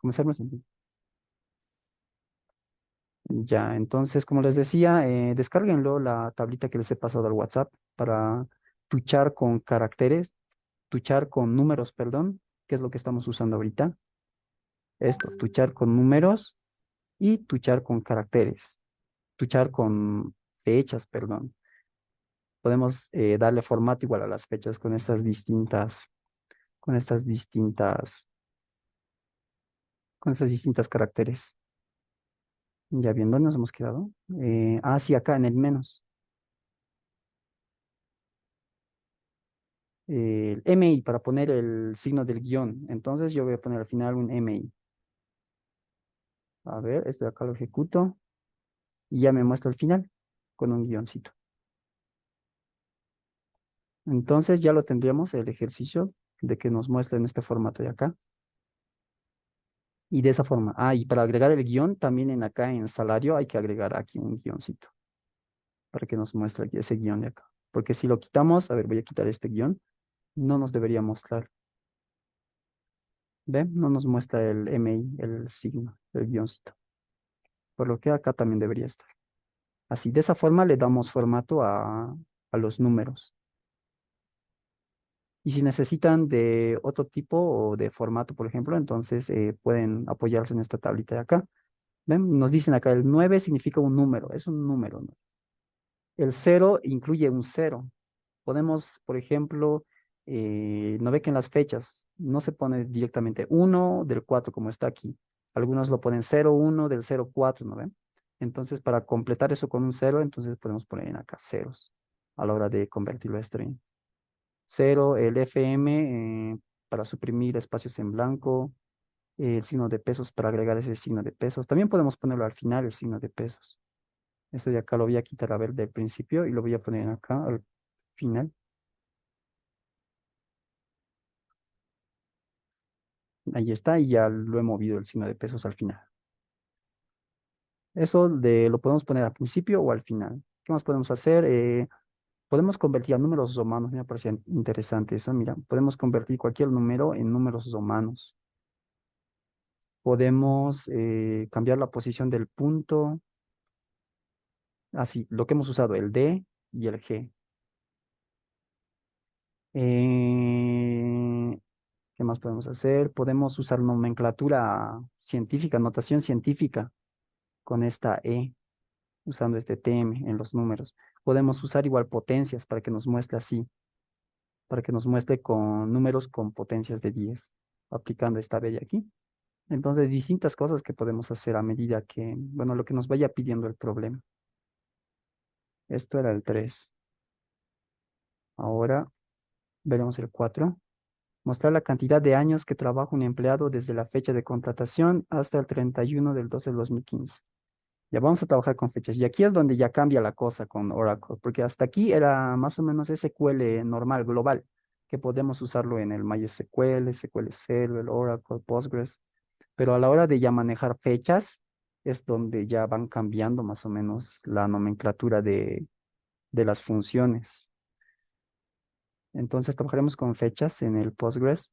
Comenzamos. Ya, entonces, como les decía, descárguenlo la tablita que les he pasado al WhatsApp para tuchar con caracteres, tuchar con números, perdón, que es lo que estamos usando ahorita. Esto, tuchar con números y tuchar con caracteres, tuchar con fechas, perdón. Podemos darle formato igual a las fechas con estas distintas, con estas distintas caracteres. Ya bien, ¿dónde nos hemos quedado? Sí, acá en el menos. El MI para poner el signo del guión. Entonces yo voy a poner al final un MI. A ver, esto de acá lo ejecuto y ya me muestra el final con un guioncito. Entonces ya lo tendríamos el ejercicio de que nos muestre en este formato de acá. Y de esa forma. Y para agregar el guión, también en acá en salario hay que agregar aquí un guioncito para que nos muestre aquí ese guión de acá. Porque si lo quitamos, a ver, voy a quitar este guión, no nos debería mostrar. ¿Ven? No nos muestra el MI, el signo, el guioncito. Por lo que acá también debería estar. Así, de esa forma le damos formato a los números. Y si necesitan de otro tipo o de formato, por ejemplo, entonces pueden apoyarse en esta tablita de acá. ¿Ven? Nos dicen acá, el 9 significa un número, es un número, ¿no? El cero incluye un cero. Podemos, por ejemplo, no ve que en las fechas no se pone directamente uno del 4 como está aquí. Algunos lo ponen cero uno del cero cuatro, ¿no ven? Entonces, para completar eso con un cero, entonces podemos poner en acá ceros a la hora de convertirlo a string. Cero, el FM para suprimir espacios en blanco, el signo de pesos para agregar ese signo de pesos. También podemos ponerlo al final, el signo de pesos. Esto de acá lo voy a quitar a ver del principio y lo voy a poner acá al final. Ahí está, y ya lo he movido el signo de pesos al final. Lo podemos poner al principio o al final. ¿Qué más podemos hacer? Podemos convertir a números romanos. Me parece interesante eso. Mira, podemos convertir cualquier número en números romanos. Podemos cambiar la posición del punto. Así, lo que hemos usado, el D y el G. Eh, ¿Qué más podemos hacer? Podemos usar nomenclatura científica, notación científica con esta E, usando este TM en los números. Podemos usar igual potencias para que nos muestre así, para que nos muestre con números con potencias de 10 aplicando esta B de aquí. Entonces, distintas cosas que podemos hacer a medida que, bueno, lo que nos vaya pidiendo el problema. Esto era el 3. Ahora veremos el 4. Mostrar la cantidad de años que trabaja un empleado desde la fecha de contratación hasta el 31 del 12 del 2015. Ya vamos a trabajar con fechas. Y aquí es donde ya cambia la cosa con Oracle, porque hasta aquí era más o menos SQL normal, global, que podemos usarlo en el MySQL, SQL Server, Oracle, Postgres. Pero a la hora de ya manejar fechas, es donde ya van cambiando más o menos la nomenclatura de las funciones. Entonces trabajaremos con fechas en el Postgres.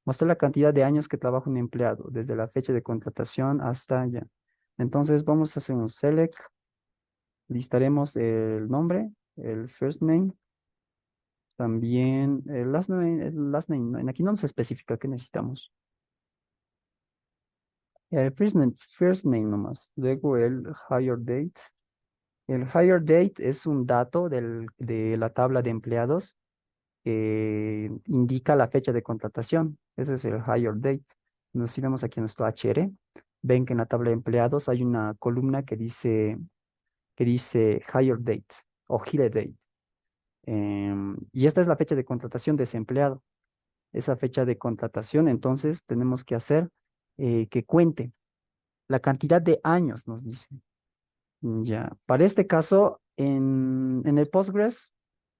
Mostrar la cantidad de años que trabaja un empleado, desde la fecha de contratación hasta ya. Entonces vamos a hacer un select, listaremos el nombre, el first name, también el last name. Aquí no nos especifica qué necesitamos. El first name nomás. Luego el hire date. El hire date es un dato de la tabla de empleados que indica la fecha de contratación. Ese es el hire date. Si vemos aquí en nuestro HR, ven que en la tabla de empleados hay una columna que dice hire date o hire date. Y esta es la fecha de contratación de ese empleado. Esa fecha de contratación, entonces tenemos que hacer que cuente la cantidad de años, nos dice. Ya, para este caso, en el Postgres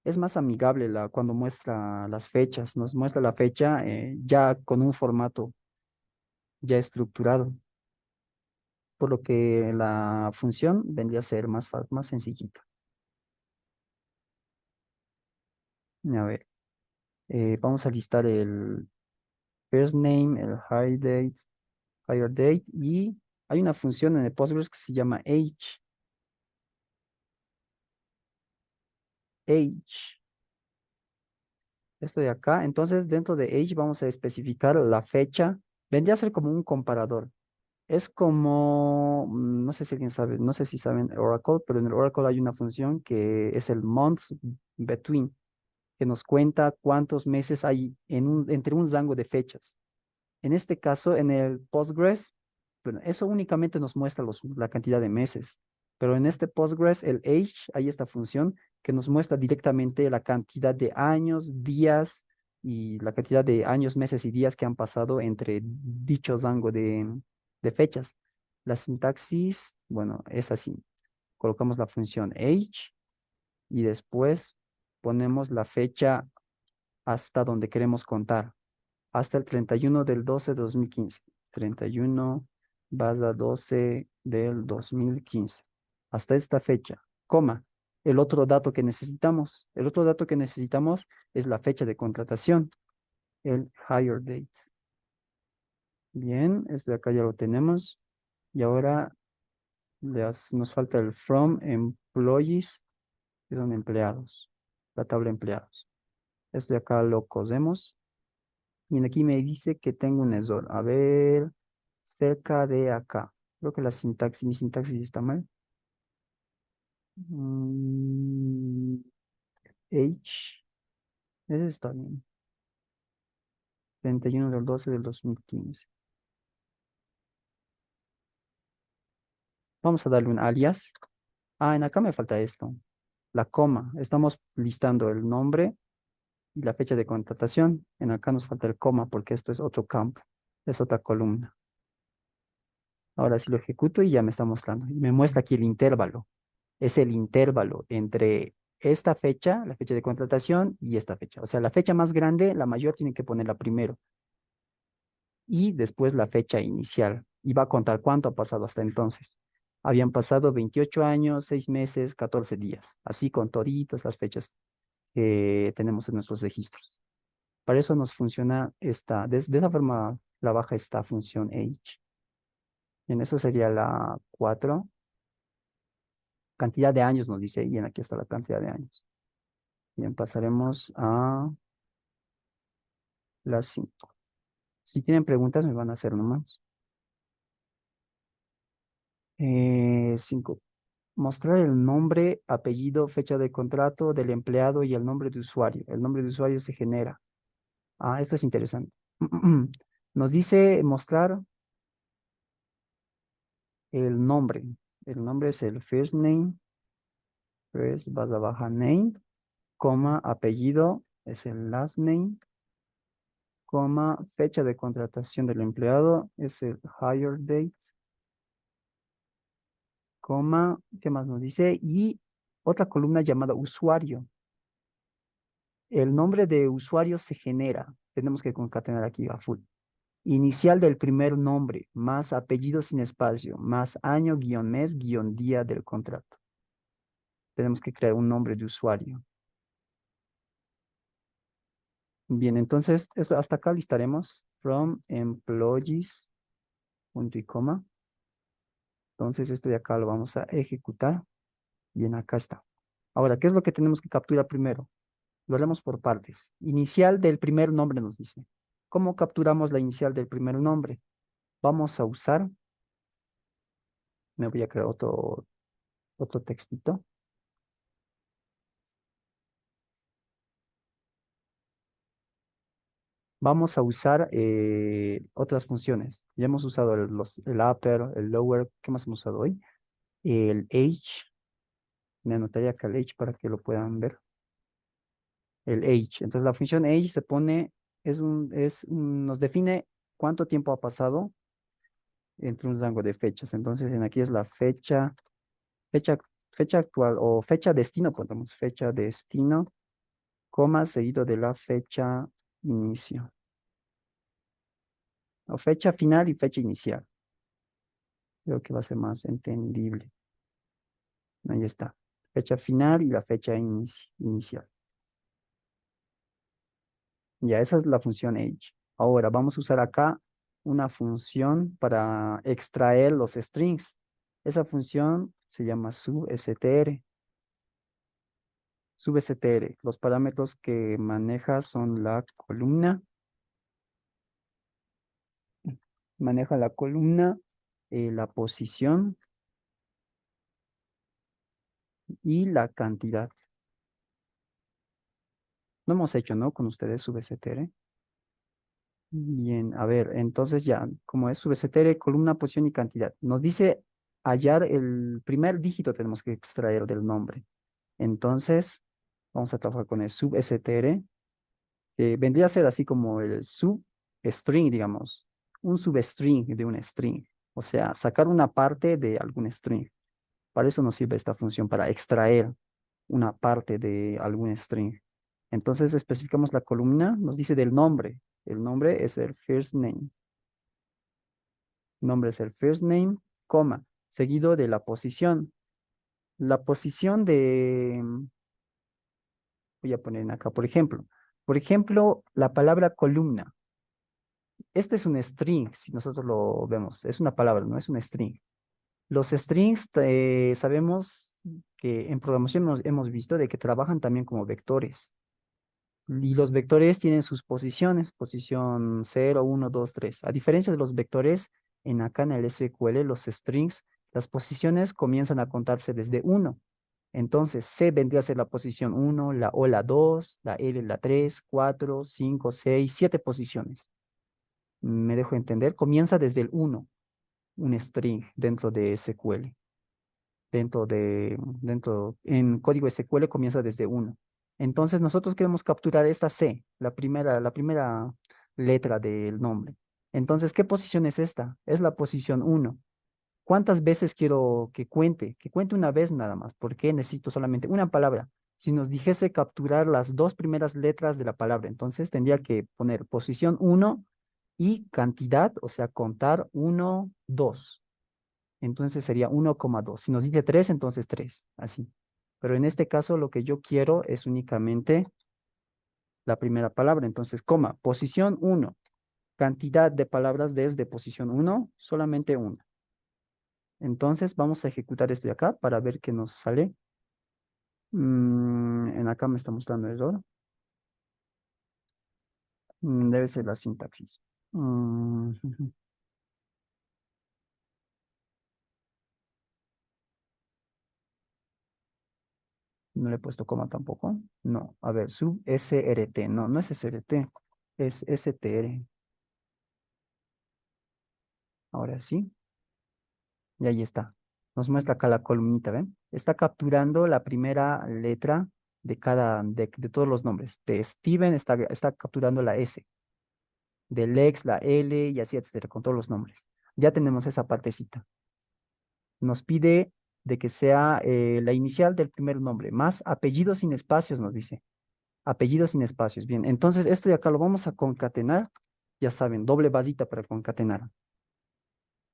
es más amigable cuando muestra las fechas, nos muestra la fecha ya con un formato ya estructurado, por lo que la función vendría a ser más sencillita. A ver, vamos a listar el first name, el hire date, higher date, y hay una función en el Postgres que se llama age. Age. Esto de acá. Entonces, dentro de age vamos a especificar la fecha. Vendría a ser como un comparador. Es como, no sé si alguien sabe, no sé si saben Oracle, pero en el Oracle hay una función que es el months between, que nos cuenta cuántos meses hay entre un rango de fechas. En este caso, en el Postgres, bueno, eso únicamente nos muestra la cantidad de meses, pero en este Postgres, el age, hay esta función que nos muestra directamente la cantidad de años, días y la cantidad de años, meses y días que han pasado entre dicho rango de fechas. La sintaxis, bueno, es así. Colocamos la función age y después ponemos la fecha hasta donde queremos contar hasta el 31 del 12 de 2015. 31 barra 12 del 2015. Hasta esta fecha, coma. El otro dato que necesitamos es la fecha de contratación, el hire date. Bien, este de acá ya lo tenemos. Y ahora nos falta el from employees, que son empleados, la tabla empleados. Esto de acá lo cosemos. Y aquí me dice que tengo un error. A ver, cerca de acá. Creo que mi sintaxis está mal. Mm, H, ese está bien. 31 del 12 del 2015. Vamos a darle un alias. Ah, en acá me falta esto. La coma. Estamos listando el nombre y la fecha de contratación. En acá nos falta el coma porque esto es otro campo. Es otra columna. Ahora sí lo ejecuto y ya me está mostrando. Y me muestra aquí el intervalo. Es el intervalo entre esta fecha, la fecha de contratación, y esta fecha. O sea, la fecha más grande, la mayor, tiene que ponerla primero. Y después la fecha inicial. Y va a contar cuánto ha pasado hasta entonces. Habían pasado 28 años, 6 meses, 14 días. Así con toditas las fechas que tenemos en nuestros registros. Para eso nos funciona de esa forma la baja esta función age. En eso sería la 4. Cantidad de años nos dice, y en aquí está la cantidad de años. Bien, pasaremos a las 5. Si tienen preguntas, me van a hacer nomás. 5. Mostrar el nombre, apellido, fecha de contrato del empleado y el nombre de usuario. El nombre de usuario se genera. Ah, esto es interesante. Nos dice mostrar el nombre. El nombre es el first name, first barra baja name, coma, apellido es el last name, coma, fecha de contratación del empleado es el hire date, coma, ¿qué más nos dice? Y otra columna llamada usuario. El nombre de usuario se genera. Tenemos que concatenar aquí a full. Inicial del primer nombre, más apellido sin espacio, más año, guión mes, guión día del contrato. Tenemos que crear un nombre de usuario. Bien, entonces, esto hasta acá listaremos from employees, punto y coma. Entonces, esto de acá lo vamos a ejecutar. Bien, acá está. Ahora, ¿qué es lo que tenemos que capturar primero? Lo haremos por partes. Inicial del primer nombre nos dice. ¿Cómo capturamos la inicial del primer nombre? Vamos a usar, me voy a crear otro textito. Vamos a usar otras funciones. Ya hemos usado el upper, el lower. ¿Qué más hemos usado hoy? El age. Me anotaría acá el age para que lo puedan ver. El age. Entonces la función age se pone, nos define cuánto tiempo ha pasado entre un rango de fechas. Entonces en aquí es la fecha, fecha actual o fecha destino, ponemos fecha destino, coma, seguido de la fecha inicio. O fecha final y fecha inicial. Creo que va a ser más entendible. Ahí está. Fecha final y la fecha inicial. Ya, esa es la función age. Ahora vamos a usar acá una función para extraer los strings. Esa función se llama substr. Substr. Los parámetros que maneja son la columna, maneja la columna, la posición y la cantidad. No hemos hecho, ¿no? Con ustedes substr. Bien, a ver, entonces ya, como es substr, columna, posición y cantidad. Nos dice hallar el primer dígito tenemos que extraer del nombre. Entonces, vamos a trabajar con el substr. Vendría a ser así como el substring, digamos, un substring de un string. O sea, sacar una parte de algún string. Para eso nos sirve esta función, para extraer una parte de algún string. Entonces especificamos la columna, nos dice del nombre. El nombre es el first name. Nombre es el first name, coma, seguido de la posición. La posición de, voy a poner acá, por ejemplo, la palabra columna. Este es un string, si nosotros lo vemos, es una palabra, no es un string. Los strings sabemos que en programación hemos visto de que trabajan también como vectores. Y los vectores tienen sus posiciones, posición 0, 1, 2, 3. A diferencia de los vectores, acá en el SQL, los strings, las posiciones comienzan a contarse desde 1. Entonces, C vendría a ser la posición 1, la O la 2, la L la 3, 4, 5, 6, 7 posiciones. ¿Me dejo entender? Comienza desde el 1, un string dentro de SQL. En código SQL comienza desde 1. Entonces nosotros queremos capturar esta C, la primera letra del nombre. Entonces, ¿qué posición es esta? Es la posición 1. ¿Cuántas veces quiero que cuente? Que cuente una vez nada más. ¿Por qué necesito solamente una palabra? Si nos dijese capturar las dos primeras letras de la palabra, entonces tendría que poner posición 1 y cantidad, o sea, contar 1, 2. Entonces sería 1,2. Si nos dice 3, entonces 3, así. Pero en este caso lo que yo quiero es únicamente la primera palabra. Entonces, coma, posición 1, cantidad de palabras desde posición 1, solamente una. Entonces vamos a ejecutar esto de acá para ver qué nos sale. En acá me está mostrando error. Debe ser la sintaxis. Mm, no le he puesto coma tampoco. No, a ver, sub SRT. No, no es SRT, es STR. Ahora sí. Y ahí está. Nos muestra acá la columnita, ¿ven? Está capturando la primera letra de todos los nombres. De Steven está capturando la S, de Lex, la L y así, etcétera, con todos los nombres. Ya tenemos esa partecita. Nos pide de que sea la inicial del primer nombre, más apellido sin espacios, nos dice. Apellido sin espacios. Bien, entonces esto de acá lo vamos a concatenar. Ya saben, doble basita para concatenar.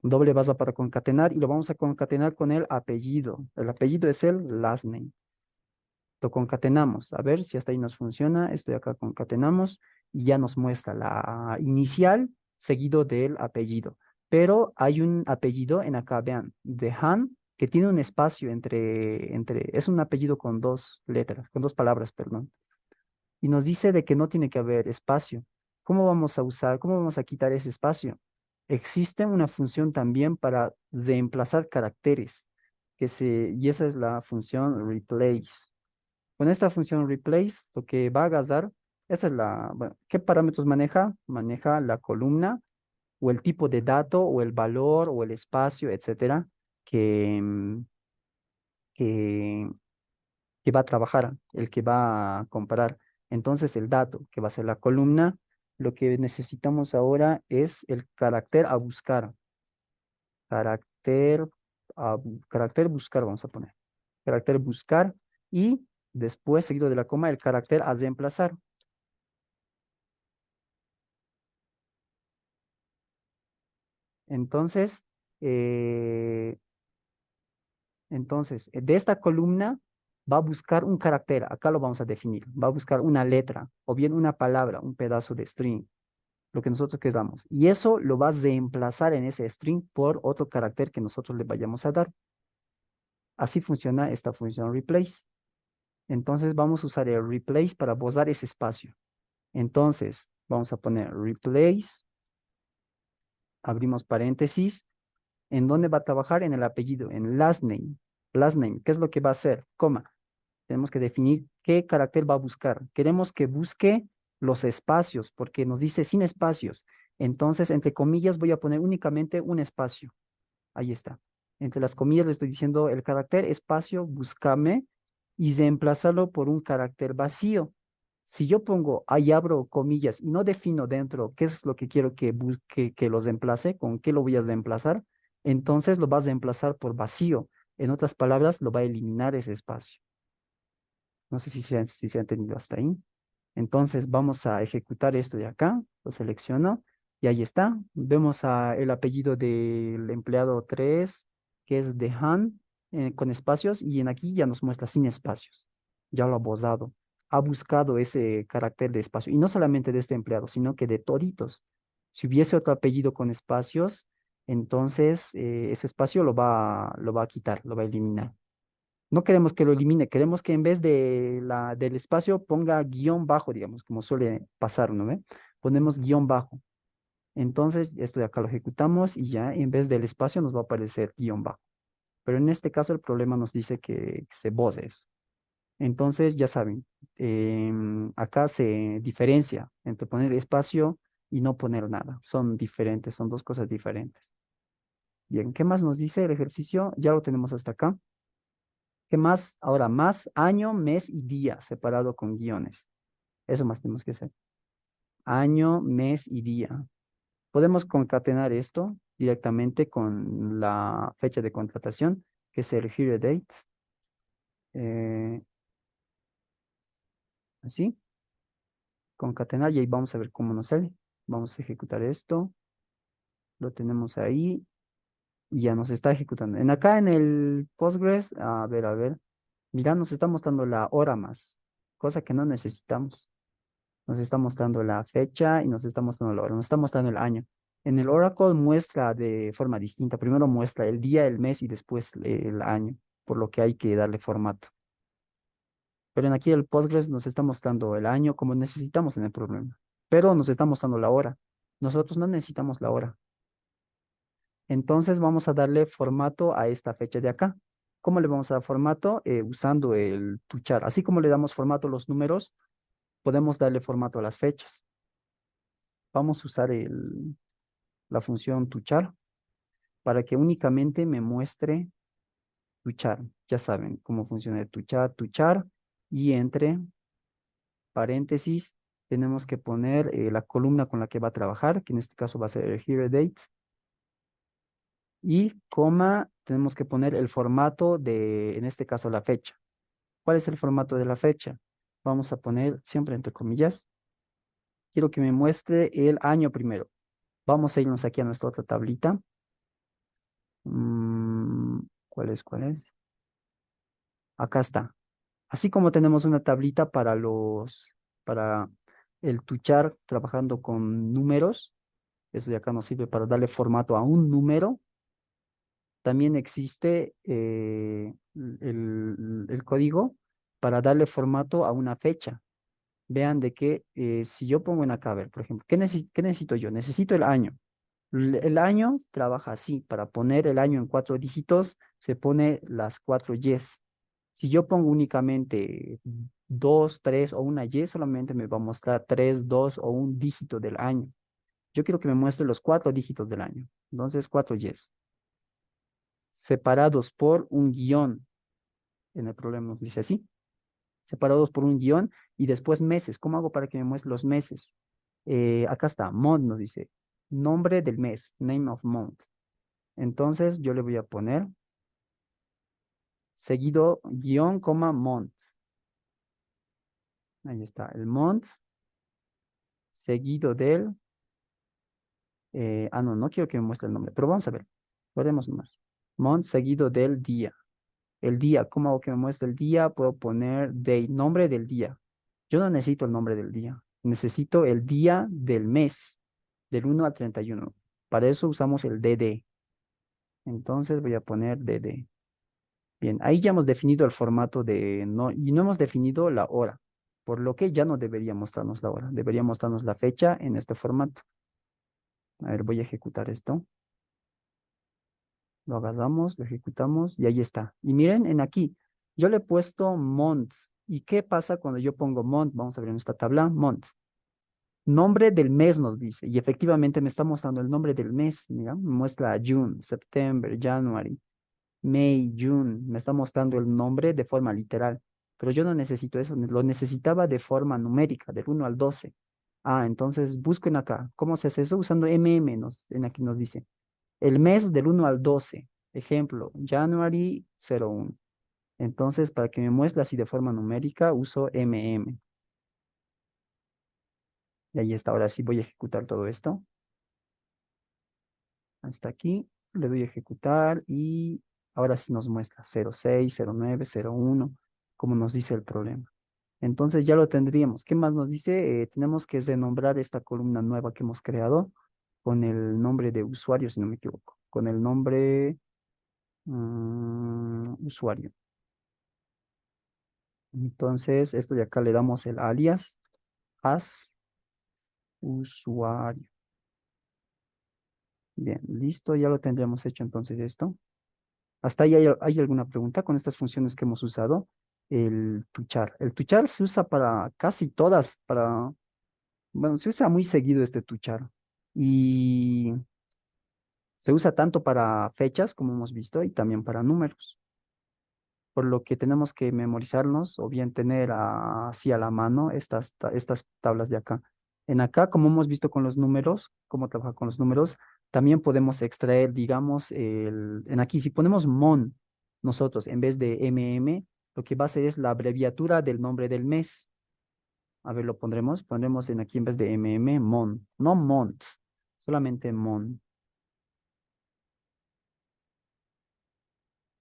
Doble base para concatenar y lo vamos a concatenar con el apellido. El apellido es el last name. Lo concatenamos. A ver si hasta ahí nos funciona. Esto de acá concatenamos y ya nos muestra la inicial seguido del apellido. Pero hay un apellido en acá, vean, de Han, que tiene un espacio es un apellido con dos letras, con dos palabras, perdón. Y nos dice de que no tiene que haber espacio. Cómo vamos a quitar ese espacio? Existe una función también para reemplazar caracteres, y esa es la función replace. Con esta función replace, lo que va a agarrar, bueno, ¿qué parámetros maneja? Maneja la columna o el tipo de dato o el valor o el espacio, etcétera, que, que que va a trabajar, el que va a comparar. Entonces, el dato, que va a ser la columna, lo que necesitamos ahora es el carácter a buscar. Carácter, carácter buscar, vamos a poner. Carácter buscar y después, seguido de la coma, el carácter a reemplazar. Entonces, eh, de esta columna va a buscar un carácter, acá lo vamos a definir, va a buscar una letra o bien una palabra, un pedazo de string. lo que nosotros queramos. Y eso lo vas a reemplazar en ese string por otro carácter que nosotros le vayamos a dar. Así funciona esta función replace. Entonces vamos a usar el replace para bozar ese espacio. Entonces vamos a poner replace, abrimos paréntesis. ¿En dónde va a trabajar? En el apellido, en last name. Last name, ¿qué es lo que va a hacer? Coma. Tenemos que definir qué carácter va a buscar. Queremos que busque los espacios, porque nos dice sin espacios. Entonces, entre comillas, voy a poner únicamente un espacio. Ahí está. Entre las comillas le estoy diciendo el carácter espacio, búscame, y reemplazarlo por un carácter vacío. Si yo pongo ahí abro comillas y no defino dentro qué es lo que quiero que los reemplace, con qué lo voy a reemplazar, entonces lo vas a reemplazar por vacío. En otras palabras, lo va a eliminar ese espacio. No sé si se ha entendido hasta ahí. Entonces vamos a ejecutar esto de acá. Lo selecciono y ahí está. Vemos el apellido del empleado 3 que es de Han, con espacios, y en aquí ya nos muestra sin espacios. Ya lo ha bozado. Ha buscado ese carácter de espacio. Y no solamente de este empleado, sino que de toditos. Si hubiese otro apellido con espacios, entonces ese espacio lo va a quitar, lo va a eliminar. No queremos que lo elimine, queremos que en vez del espacio ponga guión bajo, digamos, como suele pasar, ¿no ve? Ponemos guión bajo. Entonces, esto de acá lo ejecutamos y ya en vez del espacio nos va a aparecer guión bajo. Pero en este caso el problema nos dice que se voce eso. Entonces, ya saben, acá se diferencia entre poner espacio y no poner nada. Son diferentes, son dos cosas diferentes. Bien, ¿qué más nos dice el ejercicio? Ya lo tenemos hasta acá. ¿Qué más? Ahora, más año, mes y día separado con guiones. Eso más tenemos que hacer. Año, mes y día. Podemos concatenar esto directamente con la fecha de contratación, que es el hire date. eh, Así, concatenar y ahí vamos a ver cómo nos sale. Vamos a ejecutar esto. Lo tenemos ahí y ya nos está ejecutando. Acá en el Postgres, a ver. Mira, nos está mostrando la hora más, cosa que no necesitamos. Nos está mostrando la fecha y nos está mostrando la hora, nos está mostrando el año. En el Oracle muestra de forma distinta. Primero muestra el día, el mes y después el año, por lo que hay que darle formato. Pero en aquí el Postgres nos está mostrando el año como necesitamos en el problema. Pero nos está mostrando la hora. Nosotros no necesitamos la hora. Entonces vamos a darle formato a esta fecha de acá. ¿Cómo le vamos a dar formato? Usando el tuchar. Así como le damos formato a los números, podemos darle formato a las fechas. Vamos a usar la función tuchar para que únicamente me muestre tuchar. Ya saben cómo funciona el tuchar, tuchar, y entre paréntesis tenemos que poner la columna con la que va a trabajar, que en este caso va a ser el here date, y coma, tenemos que poner el formato de, en este caso, la fecha. ¿Cuál es el formato de la fecha? Vamos a poner siempre entre comillas. Quiero que me muestre el año primero. Vamos a irnos aquí a nuestra otra tablita. ¿Cuál es? ¿Cuál es? Acá está. Así como tenemos una tablita para el tuchar trabajando con números, eso de acá nos sirve para darle formato a un número. También existe el código para darle formato a una fecha. Vean de que si yo pongo en acá, a ver, por ejemplo, ¿qué necesito yo? Necesito el año. El año trabaja así. Para poner el año en 4 dígitos, se pone las 4 Ys. Si yo pongo únicamente 2, 3 o una Y, solamente me va a mostrar 3, 2 o un dígito del año. Yo quiero que me muestre los 4 dígitos del año. Entonces, 4 Ys. Separados por un guión. En el problema nos dice así. Separados por un guión y después meses. ¿Cómo hago para que me muestre los meses? Acá está, month nos dice. Nombre del mes, name of month. Entonces, yo le voy a poner seguido guión, coma, month. Ahí está, el month seguido del... no quiero que me muestre el nombre, pero vamos a ver. Lo haremos más. Month seguido del día. El día, ¿cómo hago que me muestre el día? Puedo poner day, nombre del día. Yo no necesito el nombre del día. Necesito el día del mes. del 1 al 31. Para eso usamos el DD. Entonces voy a poner DD. Bien, ahí ya hemos definido el formato no, y no hemos definido la hora, por lo que ya no debería mostrarnos la hora, debería mostrarnos la fecha en este formato. A ver, voy a ejecutar esto. Lo agarramos, lo ejecutamos y ahí está. Y miren en aquí, yo le he puesto month. ¿Y qué pasa cuando yo pongo month? Vamos a ver en esta tabla, month. Nombre del mes nos dice, y efectivamente me está mostrando el nombre del mes. Mira, me muestra June, September, January, May, June. Me está mostrando el nombre de forma literal. Pero yo no necesito eso, lo necesitaba de forma numérica, del 1 al 12. Ah, entonces busquen acá. ¿Cómo se hace eso? Usando en aquí nos dice. El mes del 1 al 12. Ejemplo, January 01. Entonces, para que me muestre así de forma numérica, uso MM. Y ahí está. Ahora sí voy a ejecutar todo esto. Hasta aquí. Le doy a ejecutar y ahora sí nos muestra 06, 09, 01, como nos dice el problema. Entonces ya lo tendríamos. ¿Qué más nos dice? Tenemos que renombrar esta columna nueva que hemos creado con el nombre de usuario, si no me equivoco. Con el nombre usuario. Entonces, esto de acá le damos el alias as usuario. Bien, listo, ya lo tendríamos hecho entonces esto. ¿Hasta ahí hay alguna pregunta con estas funciones que hemos usado? El tuchar. El tuchar se usa para casi todas, bueno, se usa muy seguido este tuchar. Y se usa tanto para fechas, como hemos visto, y también para números. Por lo que tenemos que memorizarnos o bien tener así a la mano estas tablas de acá. En acá, como hemos visto con los números, cómo trabaja con los números, también podemos extraer, digamos, en aquí, si ponemos mon, nosotros, en vez de lo que va a hacer es la abreviatura del nombre del mes. A ver, pondremos en aquí en vez de mon, no month, solamente mon.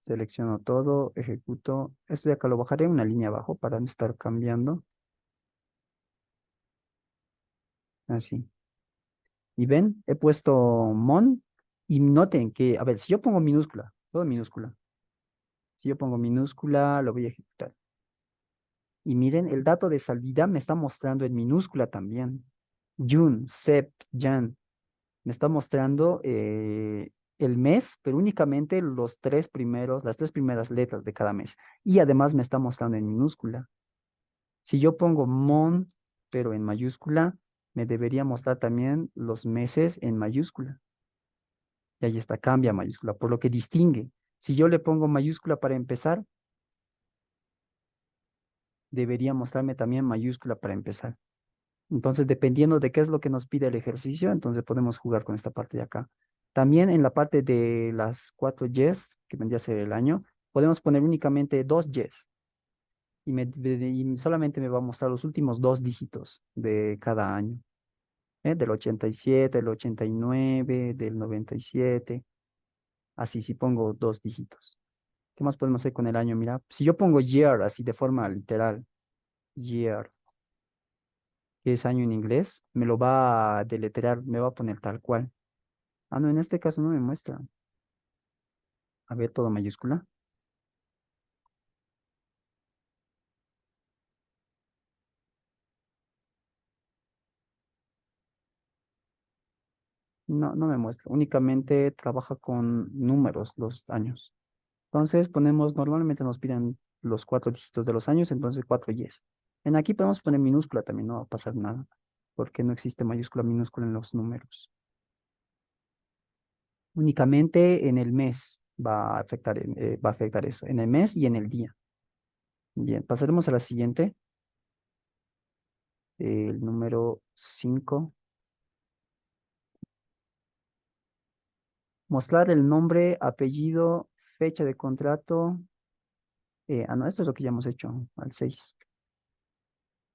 Selecciono todo, ejecuto. Esto de acá lo bajaré una línea abajo para no estar cambiando. Así. Y ven, he puesto mon y noten que, a ver, si yo pongo minúscula, todo minúscula. Si yo pongo minúscula, lo voy a ejecutar. Y miren, el dato de salida me está mostrando en minúscula también. June, Sep, Jan. Me está mostrando el mes, pero únicamente las tres primeras letras de cada mes. Y además me está mostrando en minúscula. Si yo pongo mon, pero en mayúscula, me debería mostrar también los meses en mayúscula. Y ahí está, cambia a mayúscula, por lo que distingue. Si yo le pongo mayúscula para empezar, debería mostrarme también mayúscula para empezar. Entonces, dependiendo de qué es lo que nos pide el ejercicio, entonces podemos jugar con esta parte de acá. También en la parte de las 4 yes, que vendría a ser el año, podemos poner únicamente 2 yes. Y solamente me va a mostrar los últimos 2 dígitos de cada año. Del 87, del 89, del 97. Así, si pongo 2 dígitos. ¿Qué más podemos hacer con el año? Mira, si yo pongo year así de forma literal, year, que es año en inglés, me lo va a deletrear, me va a poner tal cual. Ah, no, en este caso no me muestra. A ver, todo mayúscula. No, no me muestra. Únicamente trabaja con números los años. Entonces normalmente nos piden los 4 dígitos de los años, entonces 4 yes. En aquí podemos poner minúscula también, no va a pasar nada, porque no existe mayúscula minúscula en los números. Únicamente en el mes va a afectar eso, en el mes y en el día. Bien, pasaremos a la siguiente, el número 5. Mostrar el nombre, apellido, fecha de contrato. No, esto es lo que ya hemos hecho, al 6.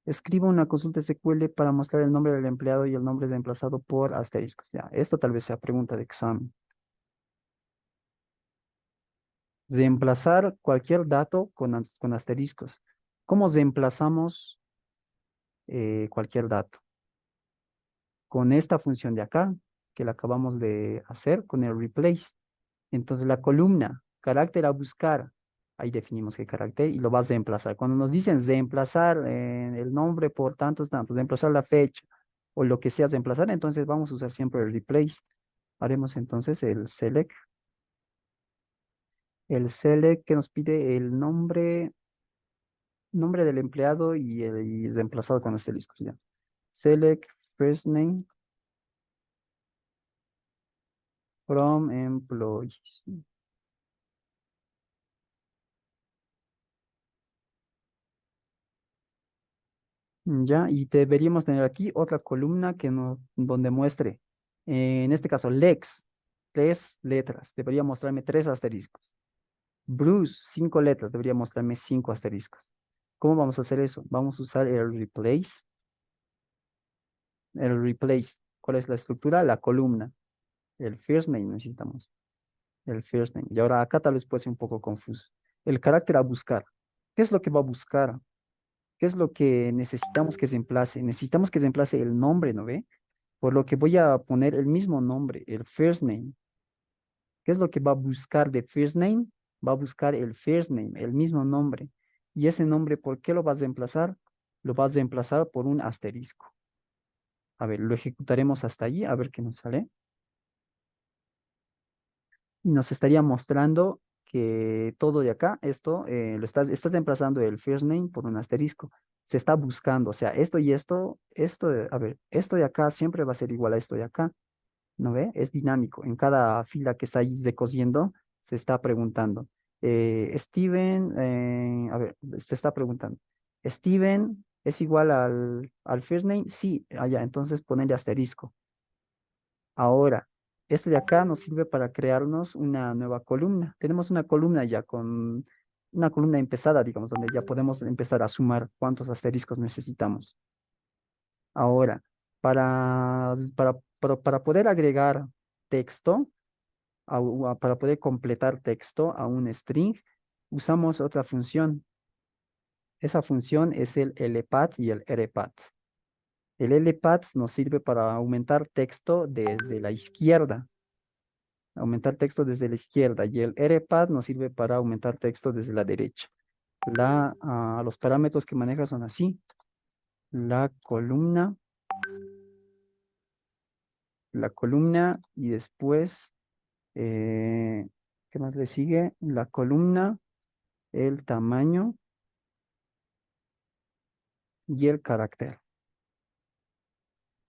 Escribo una consulta SQL para mostrar el nombre del empleado y el nombre reemplazado por asteriscos. Ya, esto tal vez sea pregunta de examen. Reemplazar cualquier dato con asteriscos. ¿Cómo reemplazamos cualquier dato? con esta función de acá, que la acabamos de hacer con el replace. Entonces la columna, carácter a buscar, ahí definimos qué carácter y lo vas a reemplazar. Cuando nos dicen reemplazar el nombre por tantos, reemplazar la fecha o lo que sea reemplazar, entonces vamos a usar siempre el replace. Haremos entonces el select que nos pide el nombre del empleado y reemplazado con asterisco. Ya. Select first name from employees. Ya, y deberíamos tener aquí otra columna donde muestre, en este caso, Lex, 3 letras, debería mostrarme 3 asteriscos. Bruce, 5 letras, debería mostrarme 5 asteriscos. ¿Cómo vamos a hacer eso? Vamos a usar el replace. El replace, ¿cuál es la estructura? La columna. El first name necesitamos. El first name. Y ahora acá tal vez puede ser un poco confuso. El carácter a buscar. ¿Qué es lo que va a buscar? ¿Qué es lo que necesitamos que se emplace? Necesitamos que se emplace el nombre, ¿no ve? Por lo que voy a poner el mismo nombre, el first name. ¿Qué es lo que va a buscar de first name? Va a buscar el first name, el mismo nombre. Y ese nombre, ¿por qué lo vas a reemplazar? Lo vas a reemplazar por un asterisco. A ver, lo ejecutaremos hasta allí, a ver qué nos sale. Y nos estaría mostrando que todo de acá, esto, estás reemplazando el first name por un asterisco. Se está buscando, o sea, esto y a ver, esto de acá siempre va a ser igual a esto de acá. ¿No ve? Es dinámico. En cada fila que está ahí decosiendo, se está preguntando. Steven, a ver, se está preguntando. ¿Steven es igual al first name? Sí, allá, entonces ponerle asterisco. Ahora, este de acá nos sirve para crearnos una nueva columna. Tenemos una columna ya con una columna empezada, digamos, donde ya podemos empezar a sumar cuántos asteriscos necesitamos. Ahora, para poder agregar texto, para poder completar texto a un string, usamos otra función. Esa función es el lpat y el rpat. El lpat nos sirve para aumentar texto desde la izquierda, y el rpat nos sirve para aumentar texto desde la derecha. Los parámetros que maneja son así. La columna, y después, eh, ¿qué más le sigue? La columna, el tamaño y el carácter.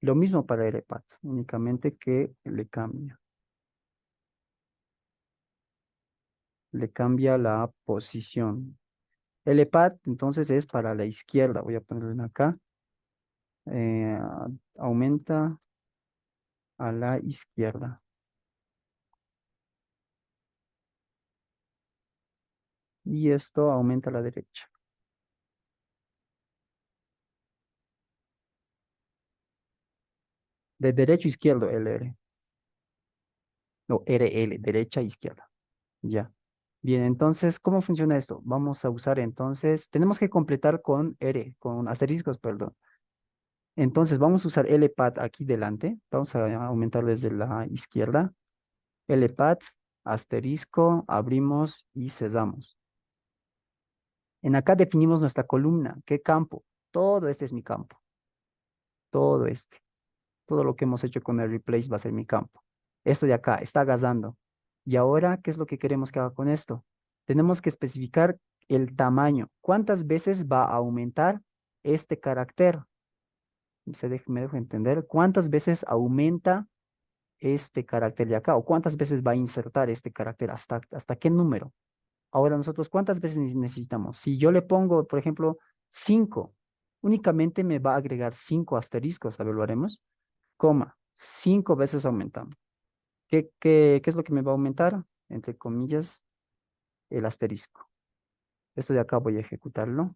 Lo mismo para el EPAT, únicamente que le cambia la posición. El EPAT entonces es para la izquierda, voy a ponerlo en acá. Eh, Aumenta a la izquierda y esto aumenta a la derecha. De derecho a izquierdo, LR. No, RL, derecha a izquierda. Ya. Bien, entonces, ¿cómo funciona esto? Vamos a usar entonces, tenemos que completar con con asteriscos, perdón. Entonces, vamos a usar LPAT aquí delante. Vamos a aumentar desde la izquierda. LPAT, asterisco, abrimos y cerramos. En acá definimos nuestra columna. ¿Qué campo? Todo este es mi campo. Todo este. Todo lo que hemos hecho con el replace va a ser mi campo. Esto de acá está agasando. Y ahora, ¿qué es lo que queremos que haga con esto? Tenemos que especificar el tamaño. ¿Cuántas veces va a aumentar este carácter? Me dejo entender. ¿Cuántas veces aumenta este carácter de acá? ¿O cuántas veces va a insertar este carácter? ¿Hasta qué número? Ahora nosotros, ¿cuántas veces necesitamos? Si yo le pongo, por ejemplo, 5, únicamente me va a agregar 5 asteriscos. A ver, lo haremos. Coma, 5 veces aumentamos. ¿Qué es lo que me va a aumentar? Entre comillas, el asterisco. Esto de acá voy a ejecutarlo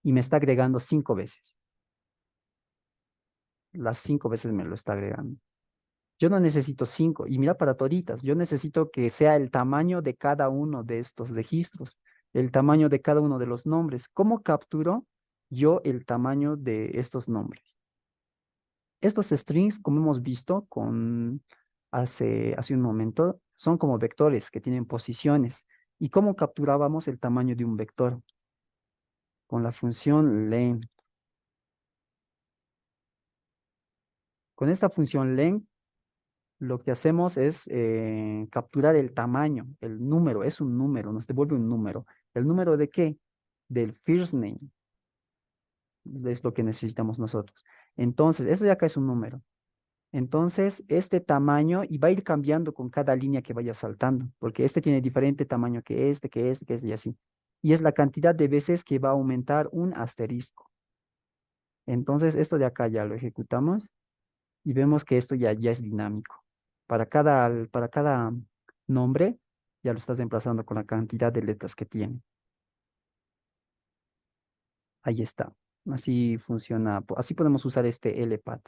y me está agregando 5 veces. Las 5 veces me lo está agregando. Yo no necesito 5. Y mira para toritas, yo necesito que sea el tamaño de cada uno de estos registros, el tamaño de cada uno de los nombres. ¿Cómo capturo yo el tamaño de estos nombres? Estos strings, como hemos visto hace un momento, son como vectores que tienen posiciones. ¿Y cómo capturábamos el tamaño de un vector? Con la función len. Con esta función len, lo que hacemos es capturar el tamaño, el número, es un número, nos devuelve un número. ¿El número de qué? Del first name, es lo que necesitamos nosotros. Entonces, esto de acá es un número. Entonces, este tamaño, y va a ir cambiando con cada línea que vaya saltando, porque este tiene diferente tamaño que este, y así. Y es la cantidad de veces que va a aumentar un asterisco. Entonces, esto de acá ya lo ejecutamos y vemos que esto ya es dinámico. Para cada nombre, ya lo estás reemplazando con la cantidad de letras que tiene. Ahí está. Así funciona. Así podemos usar este LPAD.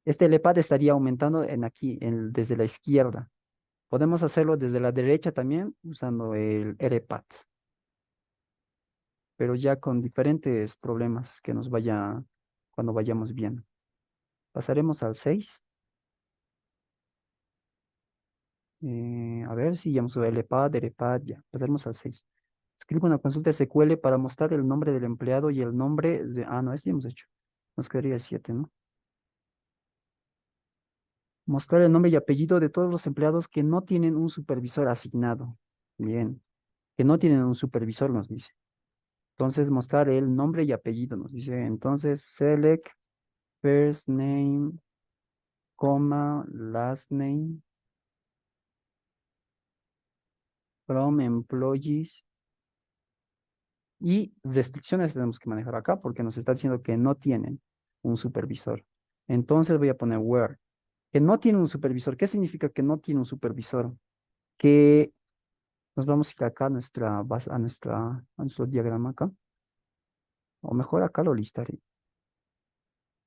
Este LPAD estaría aumentando desde la izquierda. Podemos hacerlo desde la derecha también usando el LPAD, pero ya con diferentes problemas que nos vaya cuando vayamos bien. Pasaremos al 6. A ver si ya hemos usado LPAD, ya. Pasaremos al 6. Escribo una consulta SQL para mostrar el nombre del empleado y el nombre de... Ah, no, este ya hemos hecho. Nos quedaría el 7, ¿no? Mostrar el nombre y apellido de todos los empleados que no tienen un supervisor asignado. Bien. Que no tienen un supervisor, nos dice. Entonces, mostrar el nombre y apellido, nos dice. Entonces, select first name, coma, last name from employees. Y restricciones tenemos que manejar acá porque nos está diciendo que no tienen un supervisor. Entonces voy a poner where. Que no tiene un supervisor. ¿Qué significa que no tiene un supervisor? Que nos vamos a ir acá a nuestro diagrama acá. O mejor acá lo listaré.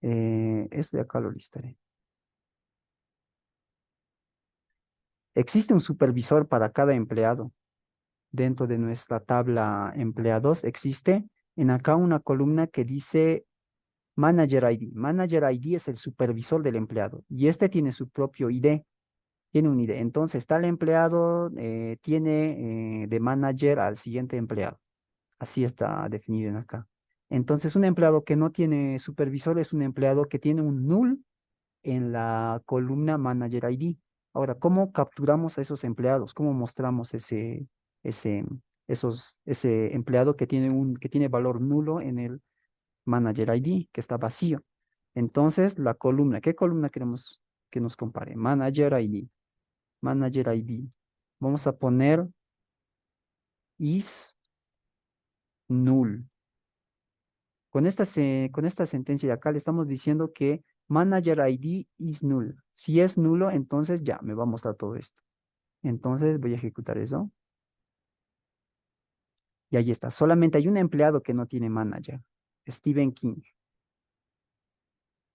Esto de acá lo listaré. Existe un supervisor para cada empleado. Dentro de nuestra tabla empleados existe en acá una columna que dice Manager ID. Manager ID es el supervisor del empleado y este tiene su propio ID, tiene un ID. Entonces, tal empleado tiene de manager al siguiente empleado. Así está definido en acá. Entonces, un empleado que no tiene supervisor es un empleado que tiene un null en la columna Manager ID. Ahora, ¿cómo capturamos a esos empleados? ¿Cómo mostramos ese, ese empleado que tiene valor nulo en el Manager ID, que está vacío? Entonces, la columna, ¿qué columna queremos que nos compare? Manager ID. Manager ID. Vamos a poner is null. Con esta sentencia de acá le estamos diciendo que Manager ID is null. Si es nulo, entonces ya me va a mostrar todo esto. Entonces voy a ejecutar eso. Y ahí está. Solamente hay un empleado que no tiene manager. Stephen King.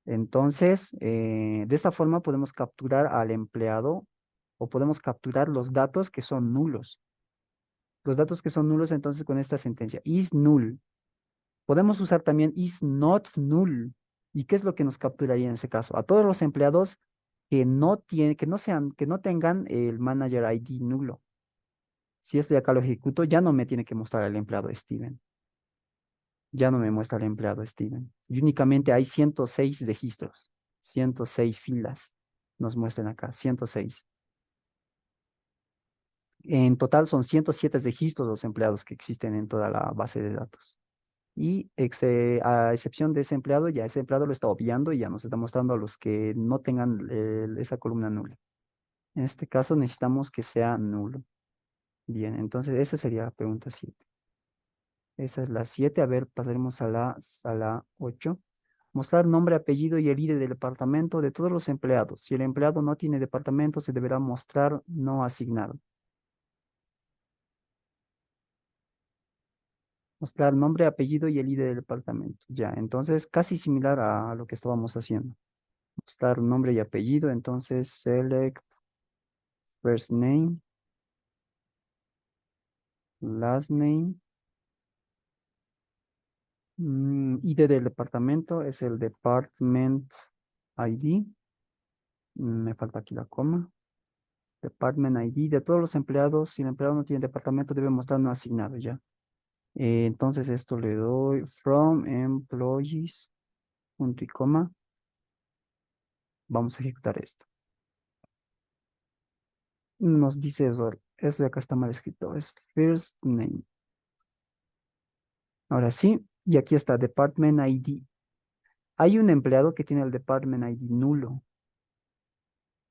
Entonces, de esta forma podemos capturar al empleado o podemos capturar los datos que son nulos. Los datos que son nulos, entonces, con esta sentencia, is null. Podemos usar también is not null. ¿Y qué es lo que nos capturaría en ese caso? A todos los empleados que no tengan el manager ID nulo. Si esto de acá lo ejecuto, ya no me tiene que mostrar el empleado Steven. Ya no me muestra el empleado Steven. Y únicamente hay 106 registros, 106 filas. Nos muestran acá, 106. En total son 107 registros los empleados que existen en toda la base de datos. Y a excepción de ese empleado, ya ese empleado lo está obviando y ya nos está mostrando a los que no tengan esa columna nula. En este caso necesitamos que sea nulo. Bien, entonces esa sería la pregunta 7. Esa es la 7. A ver, pasaremos a la 8. Mostrar nombre, apellido y el ID del departamento de todos los empleados. Si el empleado no tiene departamento, se deberá mostrar no asignado. Mostrar nombre, apellido y el ID del departamento. Ya, entonces casi similar a lo que estábamos haciendo. Mostrar nombre y apellido, entonces select first name, last name, ID del departamento es el department ID, me falta aquí la coma. Department ID de todos los empleados. Si el empleado no tiene departamento, debe mostrar no asignado ya. Entonces esto le doy from employees, punto y coma. Vamos a ejecutar esto. Nos dice error. Esto de acá está mal escrito. Es first name. Ahora sí. Y aquí está Department ID. Hay un empleado que tiene el Department ID nulo.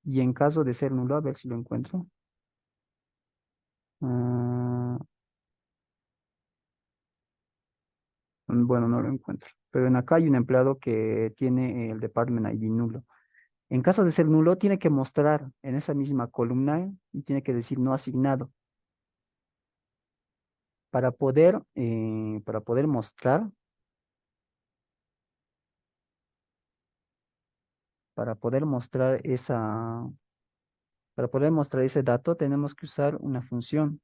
Y en caso de ser nulo, a ver si lo encuentro. Ah, bueno, no lo encuentro. Pero en acá hay un empleado que tiene el Department ID nulo. En caso de ser nulo, tiene que mostrar en esa misma columna y tiene que decir no asignado. Para poder mostrar, para poder mostrar esa, para poder mostrar ese dato, tenemos que usar una función.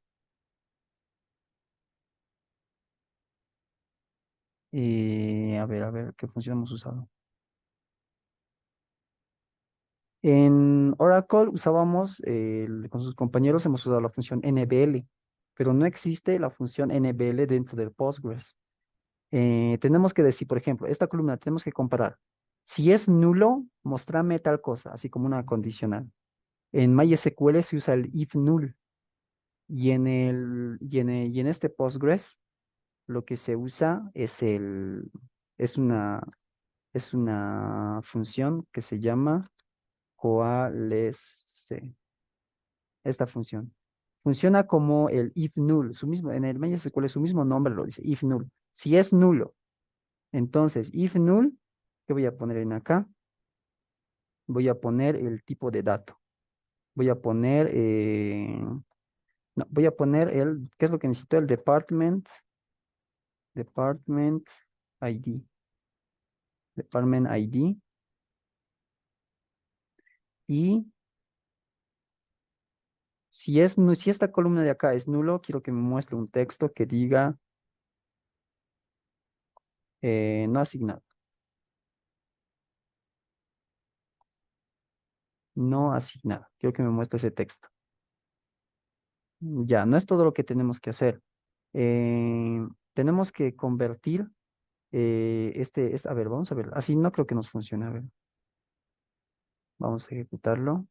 A ver, ¿qué función hemos usado? En Oracle usábamos, con sus compañeros hemos usado la función NBL, pero no existe la función NBL dentro del Postgres. Tenemos que decir, por ejemplo, esta columna tenemos que comparar. Si es nulo, mostrame tal cosa, así como una condicional. En MySQL se usa el if null y en este Postgres lo que se usa es una, es una función que se llama coalesce. Esta función. Funciona como el if null, su mismo, en el MySQL su mismo nombre lo dice, if null. Si es nulo, entonces if null, ¿qué voy a poner en acá? Voy a poner el tipo de dato. Voy a poner, no, voy a poner ¿qué es lo que necesito? El department ID. Department ID. Y si esta columna de acá es nulo, quiero que me muestre un texto que diga no asignado. No asignado. Quiero que me muestre ese texto. Ya, no es todo lo que tenemos que hacer. Tenemos que convertir a ver, vamos a ver. Así no creo que nos funcione. A ver, vamos a ejecutarlo.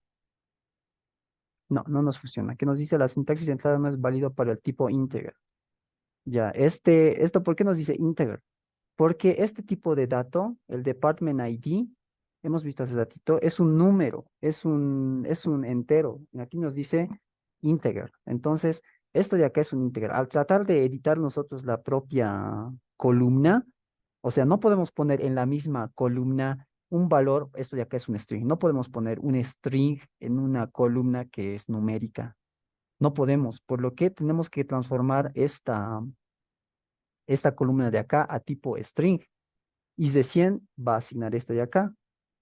No, no nos funciona. ¿Qué nos dice? La sintaxis de entrada no es válido para el tipo integer. Ya, esto, ¿por qué nos dice integer? Porque este tipo de dato, el department ID, hemos visto hace ratito, es un número, es un entero. Y aquí nos dice integer. Entonces, esto de acá es un integer. Al tratar de editar nosotros la propia columna, o sea, no podemos poner en la misma columna un valor, esto de acá es un string. No podemos poner un string en una columna que es numérica. No podemos, por lo que tenemos que transformar esta columna de acá a tipo string. Y de 100 va a asignar esto de acá.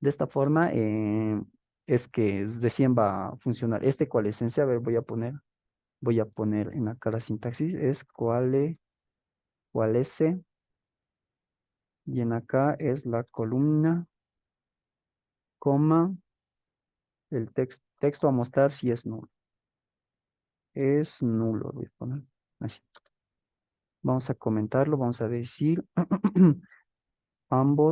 De esta forma es que de 100 va a funcionar. ¿Cuál es esencia? A ver, voy a poner en acá la sintaxis. Es cuál es, y en acá es la columna, coma, el texto a mostrar si es nulo. Es nulo, voy a poner así. Vamos a comentarlo, vamos a decir ambos